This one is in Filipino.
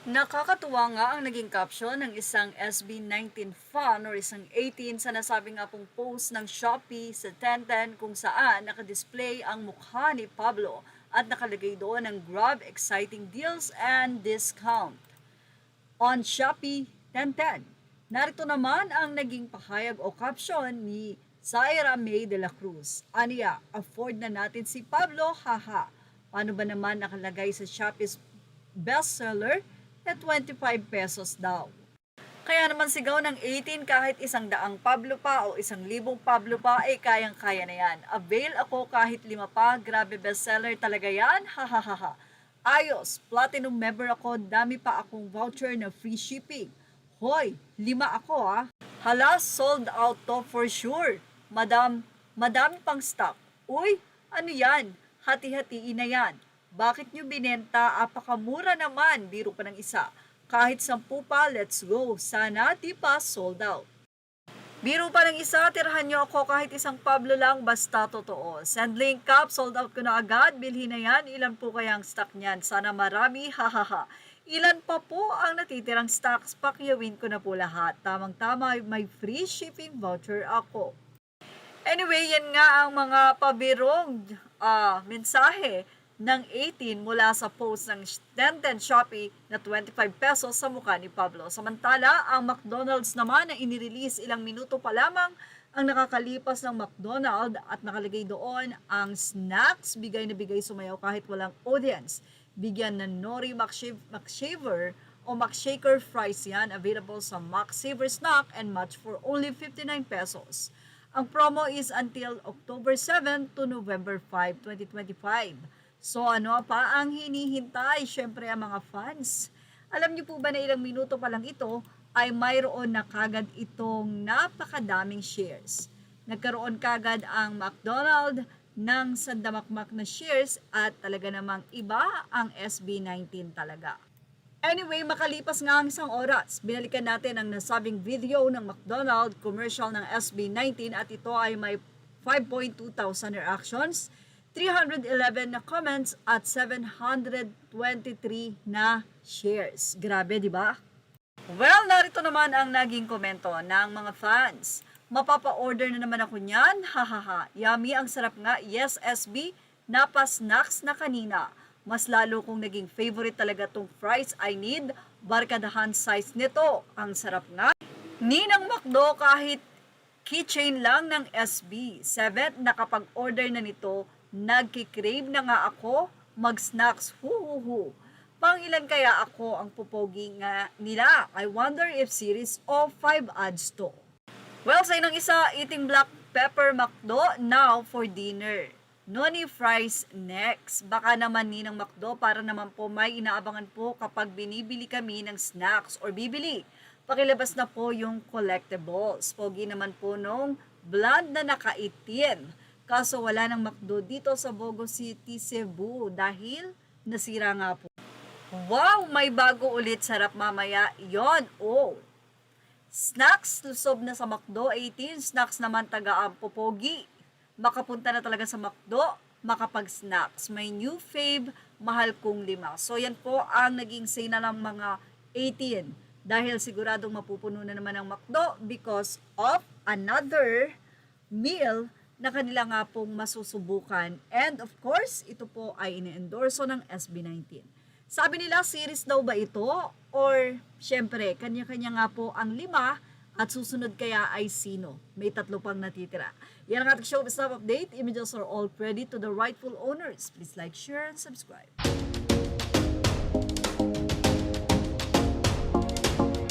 Nakakatuwa nga ang naging caption ng isang SB19 fan or isang 18 sa nasabi nga pong post ng Shopee sa Tenten kung saan nakadisplay ang mukha ni Pablo at nakalagay doon ang Grab exciting deals and discount on Shopee Tenten. Narito naman ang naging pahayag o caption ni Zaira May de la Cruz. Aniya, afford na natin si Pablo, haha. Paano ba naman nakalagay sa Shopee's bestseller na 25 pesos daw? Kaya naman sigaw ng 18 kahit 100 Pablo pa o 1,000 Pablo pa ay kayang-kaya na yan. Avail ako kahit 5 pa, grabe bestseller talaga yan, hahaha. Ayos, platinum member ako, dami pa akong voucher na free shipping. Hoy, 5 ako ah. Hala, sold out to for sure. Madami pang stock. Uy, ano yan? Hati-hatiin na yan. Bakit nyo binenta? Apakamura naman, biro pa ng isa. Kahit 10 pa, let's go. Sana di pa sold out. Biro pa ng isa, tirahan nyo ako kahit 1 Pablo lang, basta totoo. Send link up, sold out ko na agad, bilhin na yan. Ilan po kaya ang stock niyan? Sana marami, hahaha. Ilan pa po ang natitirang stocks? Pakyawin ko na po lahat. Tamang-tama, may free shipping voucher ako. Anyway, yan nga ang mga pabirong mensahe ng 18 mula sa post ng Tenten Shopee na 25 pesos sa mukha ni Pablo. Samantala, ang McDonald's naman na inirelease ilang minuto pa lamang ang nakakalipas ng McDonald's at nakalagay doon ang snacks, bigay na bigay sumayaw kahit walang audience. Bigyan ng Nori McShaver o McShaker fries yan, available sa McSaver Snack and Match for only 59 pesos. Ang promo is until October 7 to November 5, 2025. So ano pa ang hinihintay? Siyempre ang mga fans. Alam niyo po ba na ilang minuto pa lang ito ay mayroon na kagad itong napakadaming shares. Nagkaroon kagad ang McDonald's ng sandamakmak na shares at talaga namang iba ang SB19 talaga. Anyway, makalipas nga ang 1 oras, binalikan natin ang nasabing video ng McDonald's commercial ng SB19 at ito ay may 5.2 thousand reactions, 311 na comments at 723 na shares. Grabe, di ba? Well, narito naman ang naging komento ng mga fans. Mapapa-order na naman ako niyan, hahaha. Yummy, ang sarap nga. Yes, SB, napa-snacks na kanina. Mas lalo kong naging favorite talaga tong fries I need. Barkadahan size nito. Ang sarap nga. Ninang McDo kahit keychain lang ng SB. 7, nakapag-order na nito. Nagkikrave na nga ako mag-snacks. Huhuhu. Pang ilan kaya ako ang pupogi nga nila? I wonder if series of 5 ads to. Well, sa inang isa, eating black pepper McDo now for dinner. Noni fries next. Baka naman Ninang McDo para naman po may inaabangan po kapag binibili kami ng snacks or bibili. Pakilabas na po yung collectibles. Pogi naman po nung blonde na nakaitim. Kaso wala ng McDo dito sa Bogo City, Cebu dahil nasira nga po. Wow, may bago ulit, sarap mamaya. Yon, oh. Snacks, lusob na sa McDo, 18. Snacks naman taga-Popogi. Makapunta na talaga sa McDo, makapag-snacks. May new fave, mahal kong 5. So yan po ang naging say na ng mga 18. Dahil siguradong mapupuno na naman ang McDo because of another meal na kanila nga pong masusubukan. And of course, ito po ay ine-endorso ng SB19. Sabi nila, series daw ba ito? Or, syempre, kanya-kanya nga po ang 5 at susunod kaya ay sino? May 3 pang natitira. Yan ang ating showbiz update. Images are all credit to the rightful owners. Please like, share, and subscribe.